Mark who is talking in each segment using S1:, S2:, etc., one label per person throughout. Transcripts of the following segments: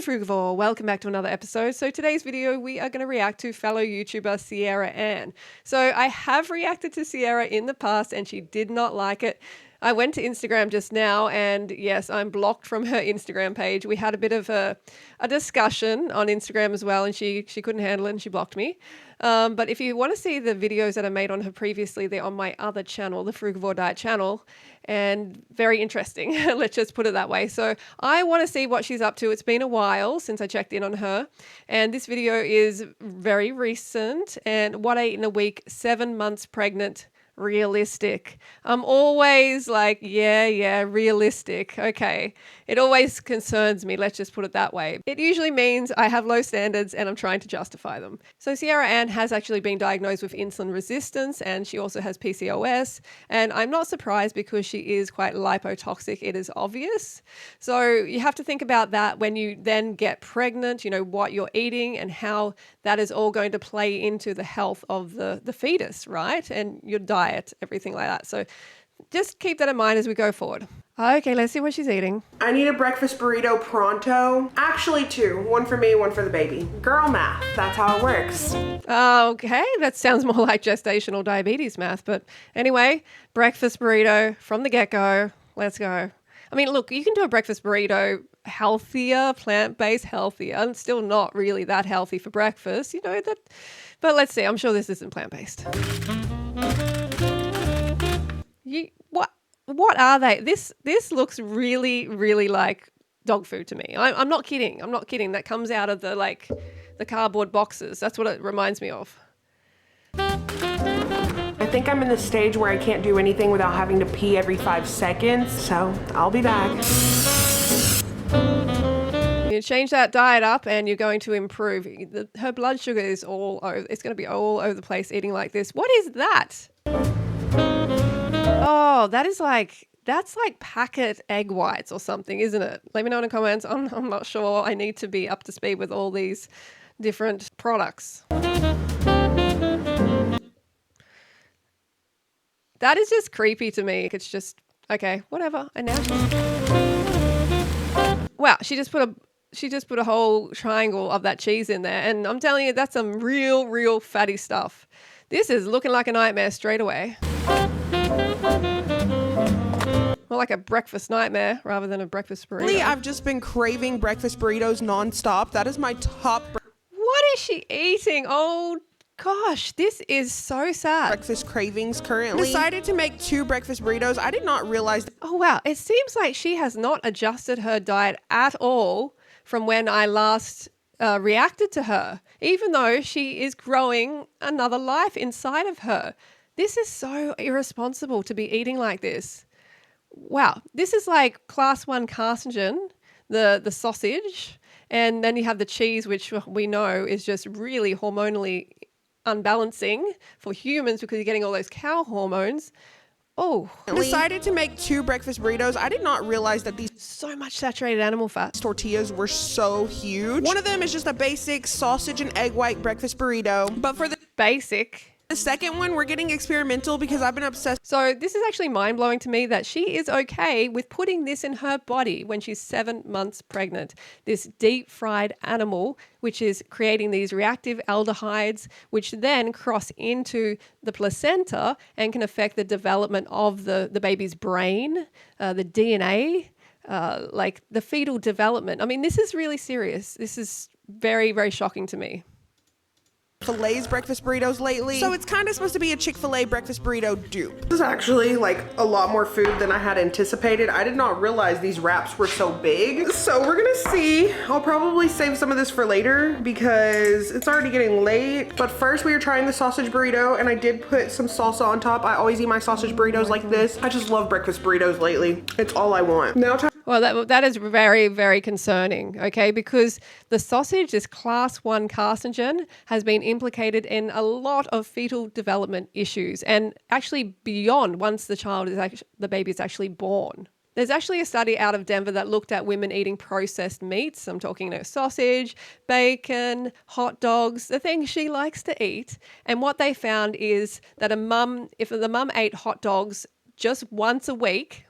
S1: Frugivore, welcome back to another episode. So today's video, we are going to react to fellow YouTuber Sierra Ann. So I have reacted to Sierra in the past and she did not like it. I went to Instagram just now and yes, I'm blocked from her Instagram page. We had a bit of a discussion on Instagram as well and she couldn't handle it and she blocked me. But if you want to see the videos that I made on her previously, they're on my other channel, the Frugivore Diet channel, and very interesting. Let's just put it that way. So I want to see what she's up to. It's been a while since I checked in on her, and this video is very recent. And what I eat in a week, 7 months pregnant. Realistic. I'm always like, yeah, realistic. Okay. It always concerns me. Let's just put it that way. It usually means I have low standards and I'm trying to justify them. So Sierra Ann has actually been diagnosed with insulin resistance and she also has PCOS. And I'm not surprised because she is quite lipotoxic. It is obvious. So you have to think about that when you then get pregnant, you know, what you're eating and how that is all going to play into the health of the fetus, right? And your diet, everything like that. So just keep that in mind as we go forward. Okay, let's see what she's eating.
S2: I need a breakfast burrito pronto. Actually two, one for me, one for the baby. Girl math, that's how it works.
S1: Okay, that sounds more like gestational diabetes math, but anyway, breakfast burrito from the get-go. Let's go. I mean, look, you can do a breakfast burrito healthier, plant-based healthier, and still not really that healthy for breakfast, you know, that, but let's see, I'm sure this isn't plant-based. What are they? This looks really like dog food to me. I'm not kidding. I'm not kidding. That comes out of the cardboard boxes. That's what it reminds me of.
S2: I think I'm in the stage where I can't do anything without having to pee every 5 seconds, so I'll be back.
S1: You change that diet up and you're going to improve. Her blood sugar is all over. It's going to be all over the place eating like this. What is that? Oh, that's like packet egg whites or something, isn't it? Let me know in the comments. I'm not sure. I need to be up to speed with all these different products. That is just creepy to me. It's just, okay, whatever. And now wow, she just put a whole triangle of that cheese in there. And I'm telling you, that's some real fatty stuff. This is looking like a nightmare straight away. More like a breakfast nightmare rather than a breakfast burrito.
S2: I've just been craving breakfast burritos nonstop. That is my top.
S1: What is she eating? Oh gosh, this is so sad.
S2: Breakfast cravings currently. Decided to make 2 breakfast burritos. I did not realize.
S1: Oh wow, it seems like she has not adjusted her diet at all from when I last reacted to her, even though she is growing another life inside of her. This is so irresponsible to be eating like this. Wow, this is like class 1 carcinogen, the sausage, and then you have the cheese, which we know is just really hormonally unbalancing for humans because you're getting all those cow hormones. Oh,
S2: decided to make 2 breakfast burritos. I did not realize that these
S1: so much saturated animal fat
S2: tortillas were so huge. One of them is just a basic sausage and egg white breakfast burrito, but for the second one, we're getting experimental because I've been obsessed.
S1: So this is actually mind-blowing to me that she is okay with putting this in her body when she's 7 months pregnant. This deep-fried animal, which is creating these reactive aldehydes, which then cross into the placenta and can affect the development of the baby's brain, the DNA, like the fetal development. I mean, this is really serious. This is very shocking to me.
S2: Chick-fil-A's breakfast burritos lately. So it's kind of supposed to be a Chick-fil-A breakfast burrito dupe. This is actually like a lot more food than I had anticipated. I did not realize these wraps were so big. So we're gonna see. I'll probably save some of this for later because it's already getting late. But first we are trying the sausage burrito and I did put some salsa on top. I always eat my sausage burritos like this. I just love breakfast burritos lately. It's all I want. Now
S1: well, that is very concerning, okay? Because the sausage, this class 1 carcinogen, has been implicated in a lot of fetal development issues and actually beyond once the baby is actually born. There's actually a study out of Denver that looked at women eating processed meats. I'm talking, sausage, bacon, hot dogs, the things she likes to eat. And what they found is that if the mum ate hot dogs just once a week,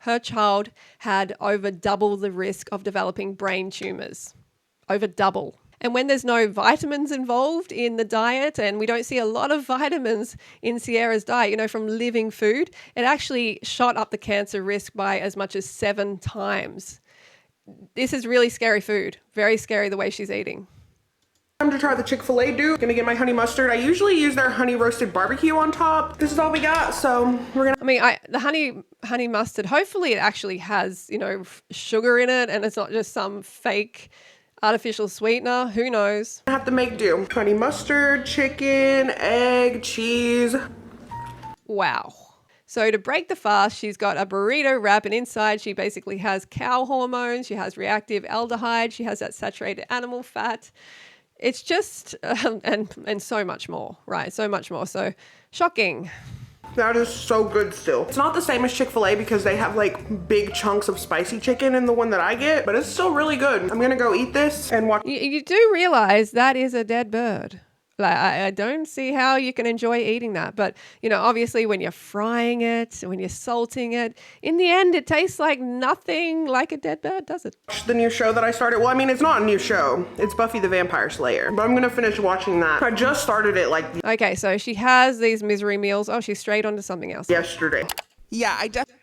S1: her child had over double the risk of developing brain tumors. Over double. And when there's no vitamins involved in the diet, and we don't see a lot of vitamins in Sierra's diet, from living food, it actually shot up the cancer risk by as much as 7 times. This is really scary food. Very scary the way she's eating.
S2: Time to try the Chick-fil-A dupe. Gonna get my honey mustard. I usually use their honey roasted barbecue on top. This is all we got, so we're gonna...
S1: the honey mustard, hopefully it actually has, sugar in it and it's not just some fake artificial sweetener. Who knows?
S2: I have to make do. Honey mustard, chicken, egg, cheese.
S1: Wow. So to break the fast, she's got a burrito wrap, and inside she basically has cow hormones, she has reactive aldehyde, she has that saturated animal fat. It's just, and so much more, right? So much more. So shocking.
S2: That is so good still. It's not the same as Chick-fil-A because they have like big chunks of spicy chicken in the one that I get, but it's still really good. I'm gonna go eat this and watch.
S1: You do realize that is a dead bird. Like, I don't see how you can enjoy eating that. But, obviously when you're frying it, when you're salting it, in the end, it tastes like nothing like a dead bird, does it?
S2: The new show that I started. Well, it's not a new show. It's Buffy the Vampire Slayer. But I'm going to finish watching that. I just started it
S1: Okay, so she has these misery meals. Oh, she's straight onto something else.
S2: yesterday. Yeah, I definitely...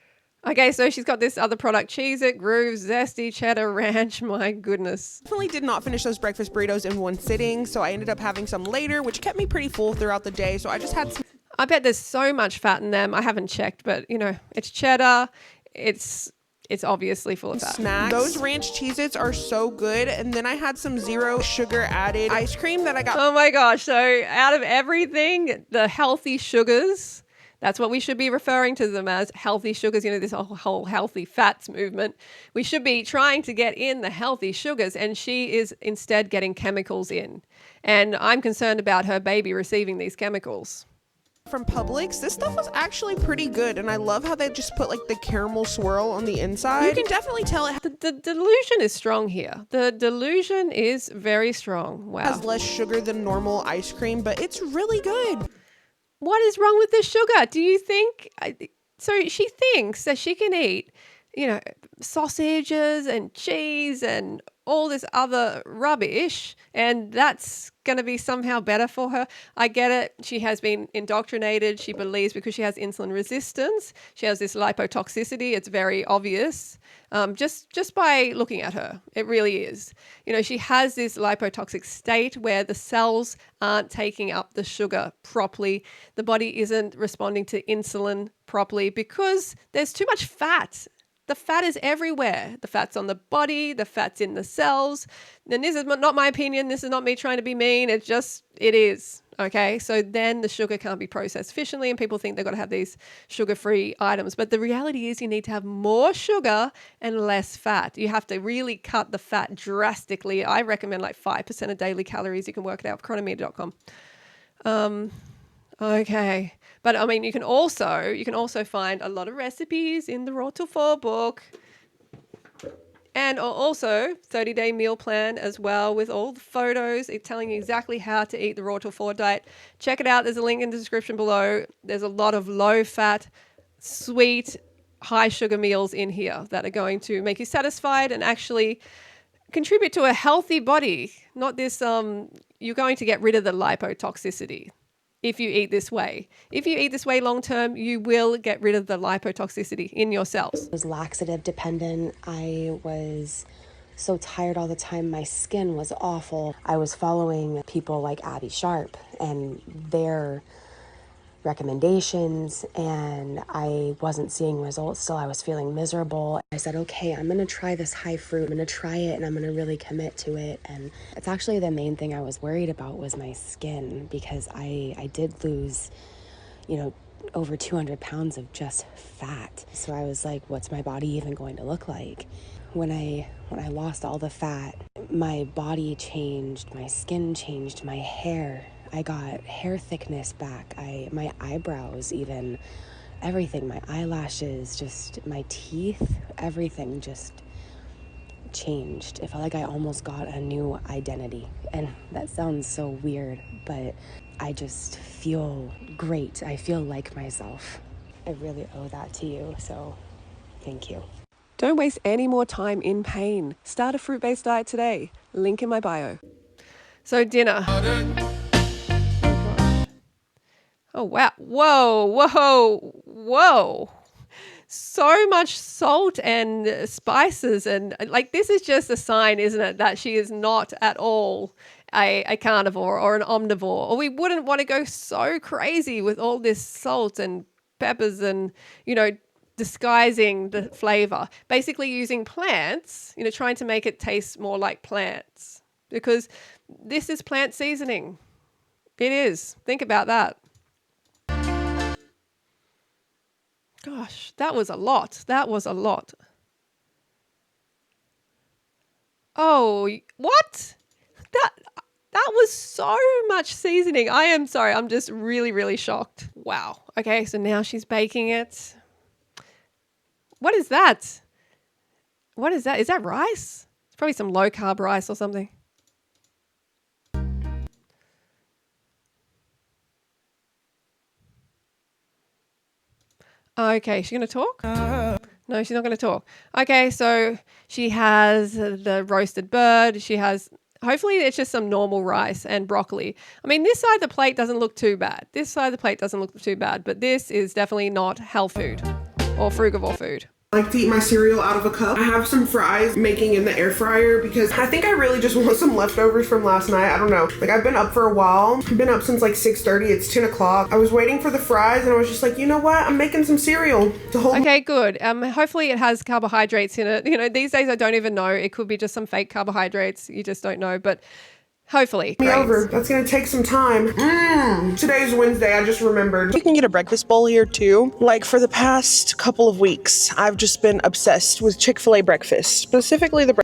S1: Okay, so she's got this other product, Cheez-It, Grooves, Zesty, Cheddar, Ranch. My goodness.
S2: Definitely did not finish those breakfast burritos in one sitting, so I ended up having some later, which kept me pretty full throughout the day. So I just had some...
S1: I bet there's so much fat in them. I haven't checked, but it's cheddar. It's obviously full of fat.
S2: Snacks. Those ranch Cheez-Its are so good. And then I had some 0 sugar added ice cream that I got.
S1: Oh my gosh. So out of everything, the healthy sugars, that's what we should be referring to them as, healthy sugars, this whole healthy fats movement. We should be trying to get in the healthy sugars, and she is instead getting chemicals in. And I'm concerned about her baby receiving these chemicals.
S2: From Publix, this stuff was actually pretty good, and I love how they just put the caramel swirl on the inside. You can definitely tell it
S1: the delusion is strong here. The delusion is very strong. Wow.
S2: Has less sugar than normal ice cream, but it's really good.
S1: What is wrong with the sugar? Do you think? So she thinks that she can eat, sausages and cheese and all this other rubbish, and that's going to be somehow better for her. I get it. She has been indoctrinated. She believes because she has insulin resistance, she has this lipotoxicity. It's very obvious. Just by looking at her, it really is. She has this lipotoxic state where the cells aren't taking up the sugar properly. The body isn't responding to insulin properly because there's too much fat. The fat is everywhere. The fat's on the body, the fat's in the cells. And this is not my opinion. This is not me trying to be mean. It is. Okay. So then the sugar can't be processed efficiently, and people think they've got to have these sugar-free items. But the reality is you need to have more sugar and less fat. You have to really cut the fat drastically. I recommend 5% of daily calories. You can work it out with Chronometer.com. Okay. But you can also find a lot of recipes in the Raw to 4 book, and also 30-day meal plan as well with all the photos telling you exactly how to eat the Raw to 4 diet. Check it out. There's a link in the description below. There's a lot of low fat, sweet, high sugar meals in here that are going to make you satisfied and actually contribute to a healthy body. Not this, you're going to get rid of the lipotoxicity. If you eat this way. If you eat this way long term, you will get rid of the lipotoxicity in your cells.
S3: I was laxative dependent. I was so tired all the time. My skin was awful. I was following people like Abby Sharp and their recommendations, and I wasn't seeing results, so I was feeling miserable. I said, okay, I'm gonna try this high fruit. I'm gonna try it, and I'm gonna really commit to it. And it's actually the main thing I was worried about was my skin, because I did lose, over 200 pounds of just fat. So I was like, what's my body even going to look like? When I lost all the fat, my body changed, my skin changed, my hair. I got hair thickness back, my eyebrows even, everything, my eyelashes, just my teeth, everything just changed. It felt like I almost got a new identity. And that sounds so weird, but I just feel great. I feel like myself. I really owe that to you, so thank you.
S1: Don't waste any more time in pain. Start a fruit-based diet today. Link in my bio. So dinner. Oh, wow. Whoa, whoa, whoa. So much salt and spices. And like, this is just a sign, isn't it, that she is not at all a carnivore or an omnivore. Or we wouldn't want to go so crazy with all this salt and peppers and, disguising the flavor. Basically using plants, trying to make it taste more like plants. Because this is plant seasoning. It is. Think about that. Gosh, that was a lot. That was a lot. Oh, what? That was so much seasoning. I am sorry. I'm just really, really shocked. Wow. Okay, so now she's baking it. What is that? What is that? Is that rice? It's probably some low carb rice or something. Okay, she's going to talk? No, she's not going to talk. Okay, so she has the roasted bird. She has, hopefully it's just some normal rice and broccoli. I mean, this side of the plate doesn't look too bad. This side of the plate doesn't look too bad, but this is definitely not health food or frugivore food.
S2: I like to eat my cereal out of a cup. I have some fries making in the air fryer because I think I really just want some leftovers from last night. I don't know. Like, I've been up for a while. I've been up since like 6:30. It's 10 o'clock. I was waiting for the fries and I was just like, you know what? I'm making some cereal to hold.
S1: Okay, good. Hopefully it has carbohydrates in it. These days I don't even know. It could be just some fake carbohydrates. You just don't know. But hopefully.
S2: Over. That's going to take some time. Today's Wednesday. I just remembered. You can get a breakfast bowl here too. Like, for the past couple of weeks, I've just been obsessed with Chick-fil-A breakfast, specifically the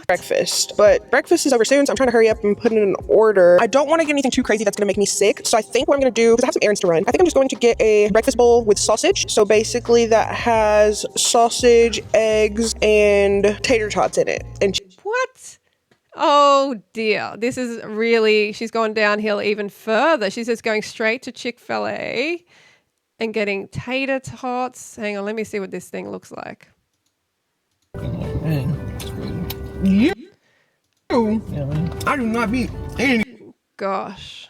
S2: breakfast. But breakfast is over soon, so I'm trying to hurry up and put in an order. I don't want to get anything too crazy that's going to make me sick. So I think what I'm going to do, because I have some errands to run, I think I'm just going to get a breakfast bowl with sausage. So basically that has sausage, eggs, and tater tots in it. And
S1: what? Oh dear, this is really, she's gone downhill even further. She's just going straight to Chick-fil-A and getting tater tots. Hang on, let me see what this thing looks like.
S2: You, I do not beat any.
S1: Gosh.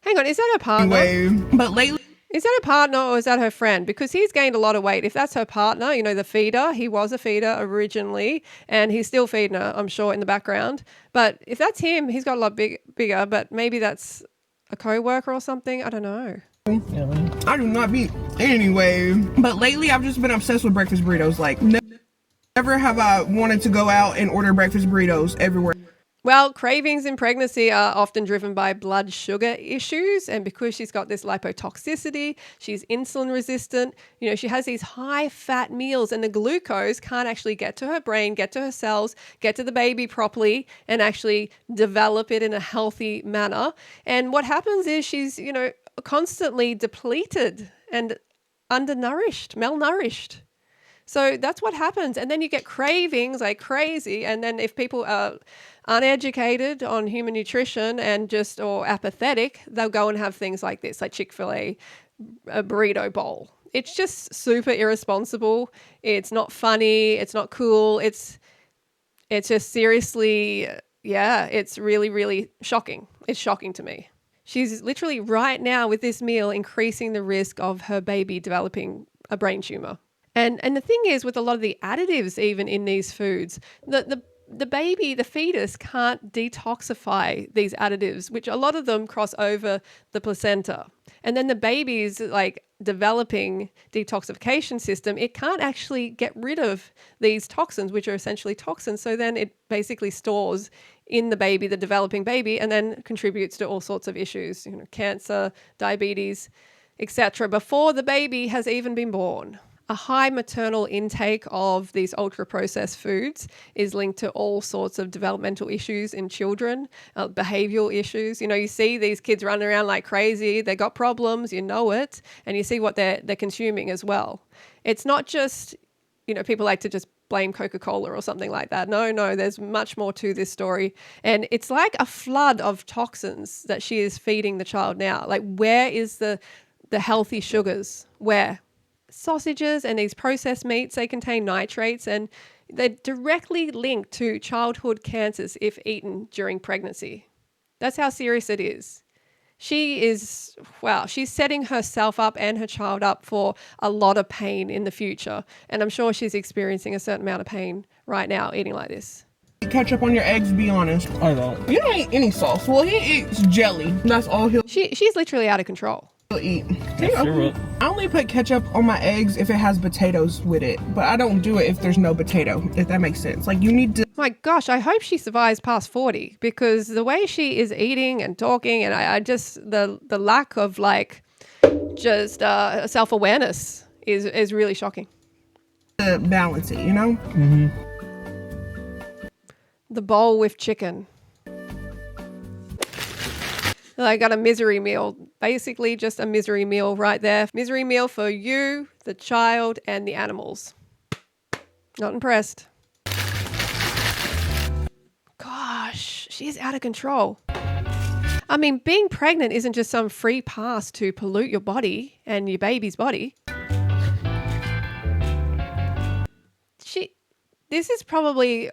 S1: Hang on, is that her partner?
S2: Anyway, but lately.
S1: Is that her partner or is that her friend? Because he's gained a lot of weight. If that's her partner, the feeder, he was a feeder originally and he's still feeding her, I'm sure, in the background. But if that's him, he's got a lot bigger, but maybe that's a co-worker or something. I don't know.
S2: I do not beat anyway. But lately I've just been obsessed with breakfast burritos. Like, never have I wanted to go out and order breakfast burritos everywhere.
S1: Well, cravings in pregnancy are often driven by blood sugar issues. And because she's got this lipotoxicity, she's insulin resistant, she has these high fat meals and the glucose can't actually get to her brain, get to her cells, get to the baby properly and actually develop it in a healthy manner. And what happens is she's, constantly depleted and undernourished, malnourished. So that's what happens. And then you get cravings like crazy. And then if people are uneducated on human nutrition and or apathetic, they'll go and have things like this, like Chick-fil-A, a burrito bowl. It's just super irresponsible. It's not funny. It's not cool. It's just seriously, it's really, really shocking. It's shocking to me. She's literally right now with this meal increasing the risk of her baby developing a brain tumor. And the thing is, with a lot of the additives even in these foods, the baby, the fetus can't detoxify these additives, which a lot of them cross over the placenta. And then the baby's like developing detoxification system, it can't actually get rid of these toxins, which are essentially toxins. So then it basically stores in the baby, the developing baby, and then contributes to all sorts of issues, cancer, diabetes, etc., before the baby has even been born. A high maternal intake of these ultra-processed foods is linked to all sorts of developmental issues in children, behavioral issues. You see these kids running around like crazy. They got problems, it, and you see what they're consuming as well. It's not just, people like to just blame Coca-Cola or something like that. No, there's much more to this story. And it's like a flood of toxins that she is feeding the child now. Like, where is the the healthy sugars, where sausages and these processed meats, they contain nitrates, and they're directly linked to childhood cancers if eaten during pregnancy. That's how serious it is. She's setting herself up and her child up for a lot of pain in the future. And I'm sure she's experiencing a certain amount of pain right now eating like this.
S2: Ketchup on your eggs, be honest. I don't. You don't eat any sauce. Well, he eats jelly. That's all
S1: She's literally out of control.
S2: he'll eat. I only put ketchup on my eggs if it has potatoes with it. But I don't do it if there's no potato, if that makes sense. Like, you need to...
S1: My gosh, I hope she survives past 40, because the way she is eating and talking, and I just, the lack of like just self-awareness is really shocking.
S2: To balance it, you know?
S4: Mm-hmm.
S1: The bowl with chicken. I got a misery meal. Basically just a misery meal right there. Misery meal for you, the child, and the animals. Not impressed. Gosh, she's out of control. I mean, being pregnant isn't just some free pass to pollute your body and your baby's body. This is probably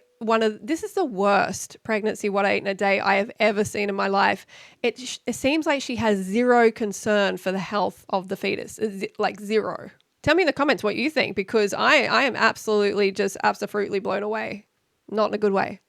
S1: this is the worst pregnancy what I ate in a day I have ever seen in my life. It seems like she has zero concern for the health of the fetus, like zero. Tell me in the comments what you think, because I am absolutely blown away. Not in a good way.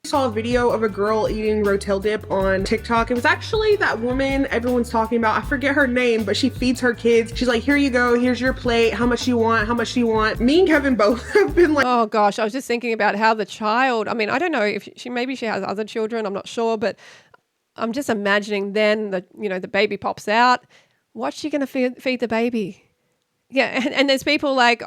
S2: Saw a video of a girl eating rotel dip on TikTok. It was actually that woman everyone's talking about. I forget her name, but she feeds her kids. She's like, here you go, here's your plate, how much do you want, how much do you want? Me and Kevin both have been like,
S1: oh gosh, I was just thinking about how the child, I mean, I don't know if maybe she has other children, I'm not sure, but I'm just imagining then the baby pops out. What's she going to feed the baby? Yeah, and there's people like,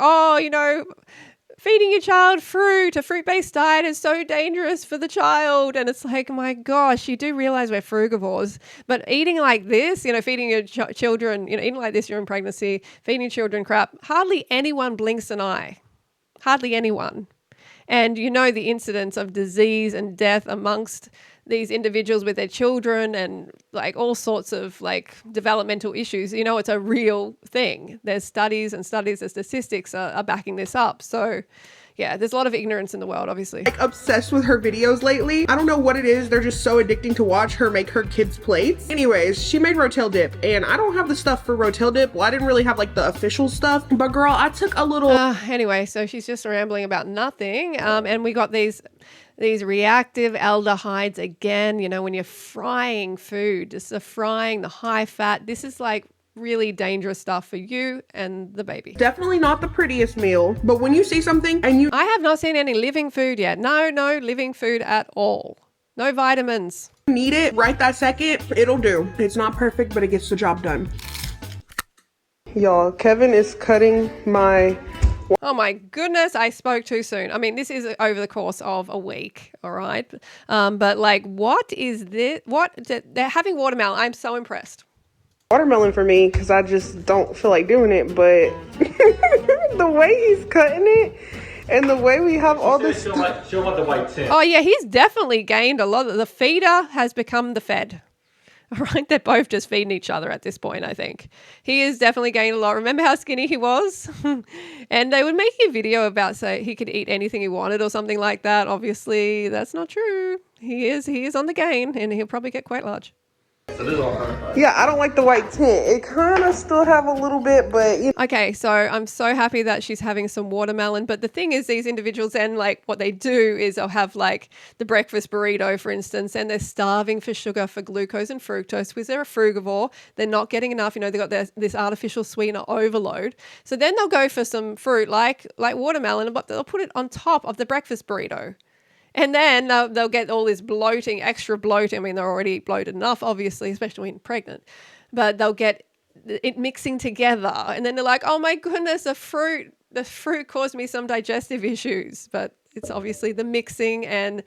S1: feeding your child fruit, a fruit-based diet is so dangerous for the child. And it's like, my gosh, you do realize we're frugivores. But eating like this, feeding your children, eating like this during pregnancy, feeding your children crap, hardly anyone blinks an eye. Hardly anyone. And the incidence of disease and death amongst these individuals with their children and like all sorts of like developmental issues, it's a real thing. There's studies and studies, the statistics are backing this up. So yeah, there's a lot of ignorance in the world, obviously.
S2: Like obsessed with her videos lately. I don't know what it is. They're just so addicting to watch her make her kids' plates. Anyways, she made rotel dip and I don't have the stuff for rotel dip. Well, I didn't really have like the official stuff, but girl, I took a little...
S1: Anyway, so she's just rambling about nothing. And we got these reactive aldehydes again, when you're frying food, just the frying, the high fat, this is like really dangerous stuff for you and the baby.
S2: Definitely not the prettiest meal, but when you see something and
S1: I have not seen any living food yet. No living food at all. No vitamins.
S2: Need it right that second, it'll do. It's not perfect, but it gets the job done. Y'all, Kevin is cutting my...
S1: Oh my goodness, I spoke too soon. I mean, this is over the course of a week, all right? But like, what is this? They're having watermelon. I'm so impressed.
S2: Watermelon for me, because I just don't feel like doing it, but the way he's cutting it and the way we have all this...
S4: She'll want the white tip.
S1: Oh yeah, he's definitely gained a lot. The feeder has become the fed. All right, they're both just feeding each other at this point, I think. He has definitely gained a lot. Remember how skinny he was? And they would make a video about, say, he could eat anything he wanted or something like that. Obviously, that's not true. He is on the gain, and he'll probably get quite large.
S2: Yeah, I don't like the white tint. It kind of still have a little bit, but...
S1: Okay, so I'm so happy that she's having some watermelon. But the thing is, these individuals then, like, what they do is they'll have, like, the breakfast burrito, for instance, and they're starving for sugar, for glucose and fructose, because they're a frugivore. They're not getting enough. They've got this artificial sweetener overload. So then they'll go for some fruit, like watermelon, but they'll put it on top of the breakfast burrito. And then they'll get all this bloating, extra bloating. I mean, they're already bloated enough, obviously, especially when pregnant. But they'll get it mixing together. And then they're like, oh my goodness, the fruit caused me some digestive issues. But it's obviously the mixing and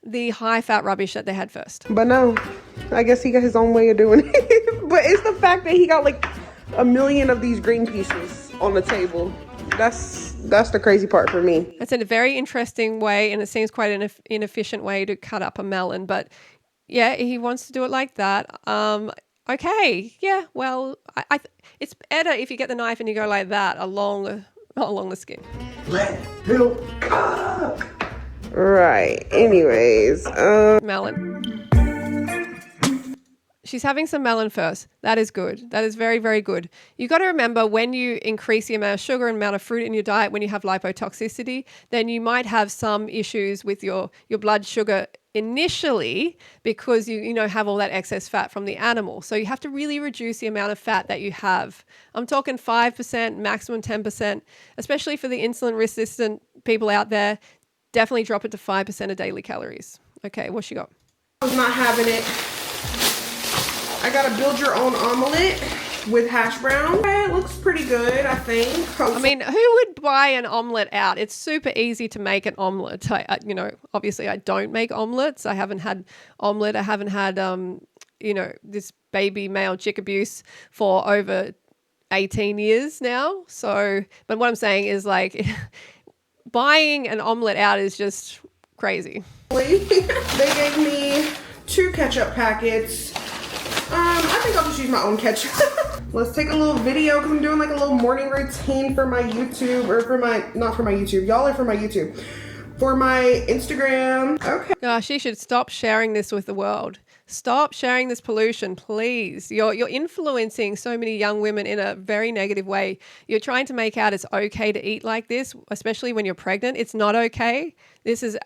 S1: the high fat rubbish that they had first.
S2: But no, I guess he got his own way of doing it. But it's the fact that he got like a million of these green pieces on the table. That's the crazy part for me.
S1: It's a very interesting way, and it seems quite an inefficient way to cut up a melon. But yeah, he wants to do it like that. Okay, yeah. Well, it's better if you get the knife and you go like that along the skin.
S2: Let him cook. Right. Anyways,
S1: Melon. She's having some melon first. That is good. That is very, very good. You got to remember, when you increase the amount of sugar and amount of fruit in your diet, when you have lipotoxicity, then you might have some issues with your blood sugar initially, because you have all that excess fat from the animal. So you have to really reduce the amount of fat that you have. I'm talking 5%, maximum 10%, especially for the insulin resistant people out there. Definitely drop it to 5% of daily calories. Okay, what's she got?
S2: I was not having it. I gotta build your own omelet with hash brown. Okay, it looks pretty good, I think.
S1: I mean, who would buy an omelet out? It's super easy to make an omelet. Obviously I don't make omelets. I haven't had omelet. I haven't had, this baby male chick abuse for over 18 years now. So, but what I'm saying is, like, buying an omelet out is just crazy.
S2: They gave me 2 ketchup packets. I think I'll just use my own ketchup. Let's take a little video, because I'm doing like a little morning routine for my YouTube, or not for my YouTube. Y'all are for my YouTube. For my Instagram. Okay.
S1: Gosh, she should stop sharing this with the world. Stop sharing this pollution, please. You're influencing so many young women in a very negative way. You're trying to make out it's okay to eat like this, especially when you're pregnant. It's not okay. This is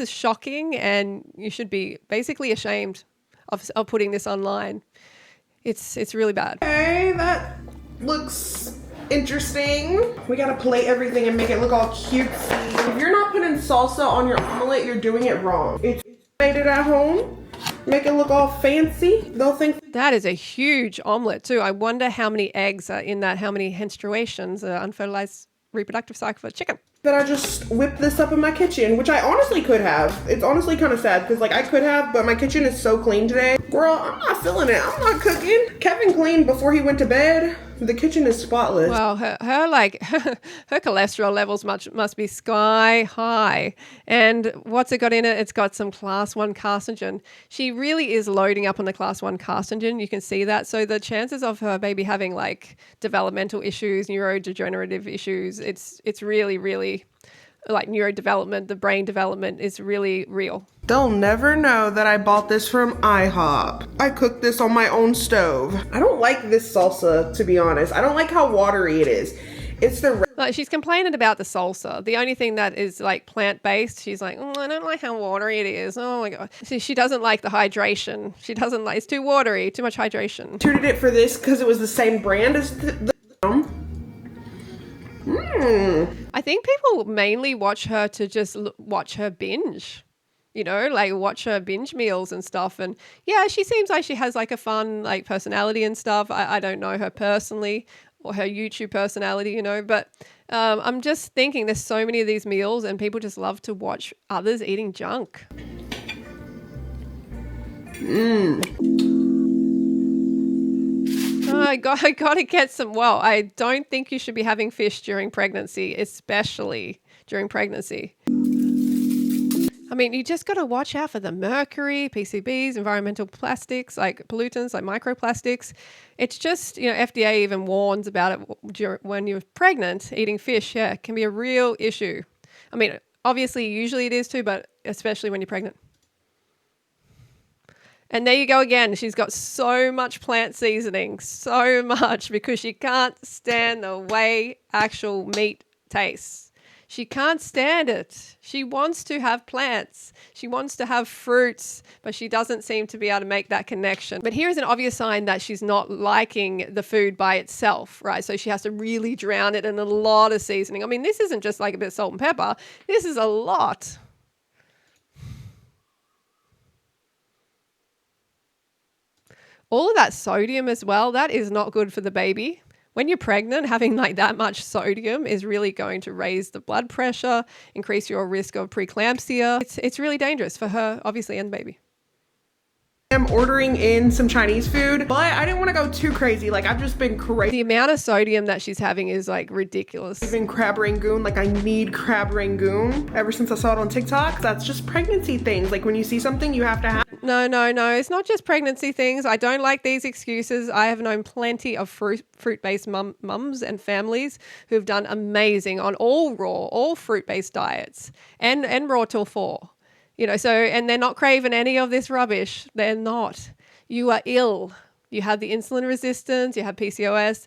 S1: shocking, and you should be basically ashamed of putting this online. It's really bad.
S2: Okay, that looks interesting. We gotta plate everything and make it look all cutesy. If you're not putting salsa on your omelet, you're doing it wrong. It's made it at home. Make it look all fancy. They'll think
S1: that is a huge omelet too. I wonder how many eggs are in that, how many menstruations, unfertilized reproductive cycle for chicken.
S2: that I just whipped this up in my kitchen, which I honestly could have. It's honestly kind of sad because, like, I could have, but my kitchen is so clean today. Girl, I'm not feeling it. I'm not cooking. Kevin cleaned before he went to bed. The kitchen is spotless.
S1: Well, her cholesterol levels must be sky high. And what's it got in it? It's got some class 1 carcinogen. She really is loading up on the class 1 carcinogen. You can see that. So the chances of her baby having like developmental issues, neurodegenerative issues, it's really, really like neurodevelopment, the brain development is really real.
S2: They'll never know that I bought this from IHOP. I cooked this on my own stove. I don't like this salsa, to be honest. I don't like how watery it is. It's the...
S1: Like, she's complaining about the salsa. The only thing that is like plant-based, she's like, I don't like how watery it is. Oh my God. She doesn't like the hydration. She doesn't like, it's too watery, too much hydration.
S2: Tutored it for this because it was the same brand as the
S1: I think people mainly watch her to just watch her binge, like watch her binge meals and stuff. And yeah, she seems like she has like a fun like personality and stuff. I don't know her personally or her YouTube personality, but I'm just thinking there's so many of these meals and people just love to watch others eating junk. I got to get some. Well, I don't think you should be having fish during pregnancy, especially during pregnancy. I mean, you just got to watch out for the mercury, PCBs, environmental plastics, like pollutants, like microplastics. It's just, FDA even warns about it when you're pregnant. Eating fish, can be a real issue. I mean, obviously, usually it is too, but especially when you're pregnant. And there you go again. She's got so much plant seasoning, so much, because she can't stand the way actual meat tastes. She can't stand it. She wants to have plants. She wants to have fruits, but she doesn't seem to be able to make that connection. But here's an obvious sign that she's not liking the food by itself, right? So she has to really drown it in a lot of seasoning. I mean, this isn't just like a bit of salt and pepper. This is a lot. All of that sodium as well, that is not good for the baby. When you're pregnant, having like that much sodium is really going to raise the blood pressure, increase your risk of preeclampsia. It's really dangerous for her, obviously, and the baby.
S2: I'm ordering in some Chinese food, but I didn't want to go too crazy. Like, I've just been crazy.
S1: The amount of sodium that she's having is like ridiculous.
S2: Even crab rangoon, like I need crab rangoon ever since I saw it on TikTok. That's just pregnancy things. Like when you see something, you have to have.
S1: No. It's not just pregnancy things. I don't like these excuses. I have known plenty of fruit-based mums and families who've done amazing on all raw, all fruit-based diets and raw till 4. You know, so, and they're not craving any of this rubbish. They're not. You are ill. You have the insulin resistance, you have PCOS.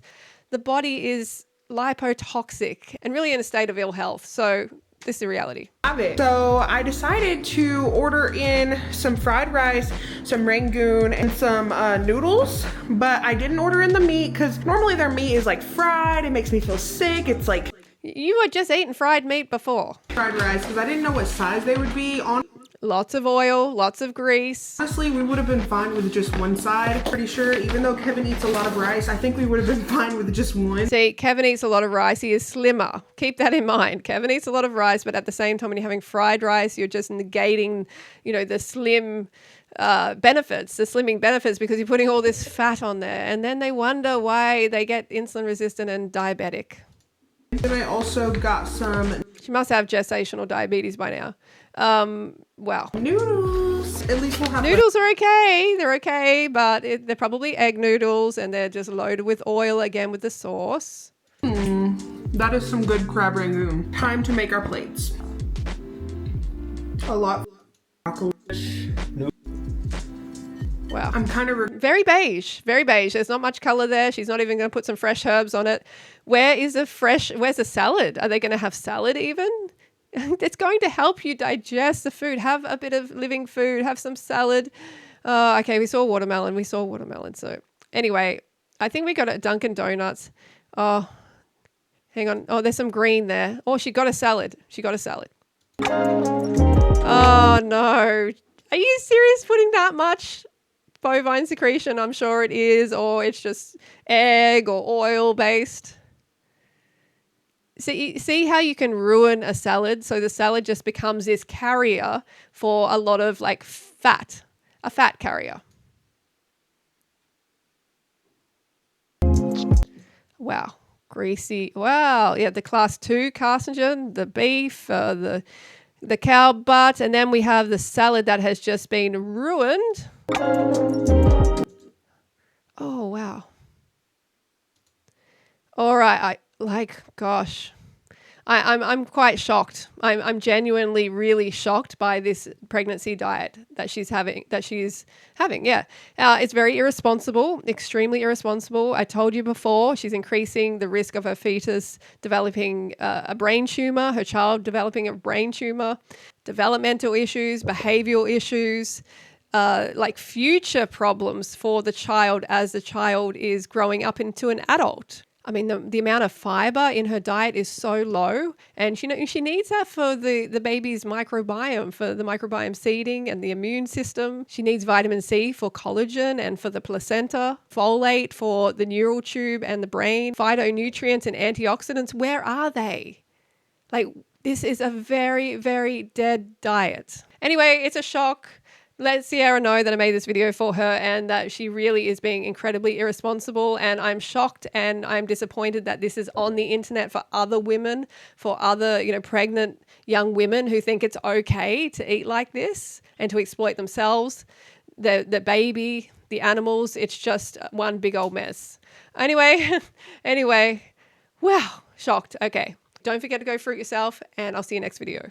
S1: The body is lipotoxic and really in a state of ill health. So this is the reality.
S2: So I decided to order in some fried rice, some rangoon, and some noodles, but I didn't order in the meat because normally their meat is like fried. It makes me feel sick. It's like...
S1: You were just eating fried meat before.
S2: Fried rice because I didn't know what size they would be on.
S1: Lots of oil, lots of grease.
S2: Honestly, we would have been fine with just one side. Pretty sure, even though Kevin eats a lot of rice, I think we would have been fine with just one.
S1: See, Kevin eats a lot of rice. He is slimmer. Keep that in mind. Kevin eats a lot of rice, but at the same time, when you're having fried rice, you're just negating, you know, the slim benefits, the slimming benefits, because you're putting all this fat on there. And then they wonder why they get insulin resistant and diabetic.
S2: Then I also got some...
S1: She must have gestational diabetes by now. Wow.
S2: Noodles. At least we'll have...
S1: Noodles are okay. They're okay, but they're probably egg noodles and they're just loaded with oil again with the sauce.
S2: That is some good crab rangoon. Time to make our plates. A lot.
S1: Wow.
S2: I'm kind of...
S1: Very beige. Very beige. There's not much color there. She's not even going to put some fresh herbs on it. Where's the salad? Are they going to have salad even? It's going to help you digest the food. Have a bit of living food. Have some salad. Okay, we saw watermelon. So anyway, I think we got it at Dunkin' Donuts. Oh, hang on. Oh, there's some green there. Oh, she got a salad. Oh, no. Are you serious putting that much bovine secretion? I'm sure it is, or it's just egg or oil based. See how you can ruin a salad? So the salad just becomes this carrier for a lot of like fat, a fat carrier. Wow. Greasy. Wow. Yeah. The class 2 carcinogen, the beef, the cow butt. And then we have the salad that has just been ruined. Oh, wow. All right. Gosh, I'm quite shocked. I'm genuinely really shocked by this pregnancy diet that she's having. Yeah. It's very irresponsible, extremely irresponsible. I told you before, she's increasing the risk of her fetus developing a brain tumor, her child developing a brain tumor, developmental issues, behavioral issues, like future problems for the child as the child is growing up into an adult. I mean, the amount of fiber in her diet is so low, and she needs that for the baby's microbiome, for the microbiome seeding and the immune system. She needs vitamin C for collagen and for the placenta, folate for the neural tube and the brain, phytonutrients and antioxidants. Where are they? Like, this is a very, very dead diet. Anyway, it's a shock. Let Sierra know that I made this video for her and that she really is being incredibly irresponsible, and I'm shocked and I'm disappointed that this is on the internet for other women, for other, pregnant young women who think it's okay to eat like this and to exploit themselves, the baby, the animals. It's just one big old mess. Anyway, wow, shocked. Okay, don't forget to go fruit yourself, and I'll see you next video.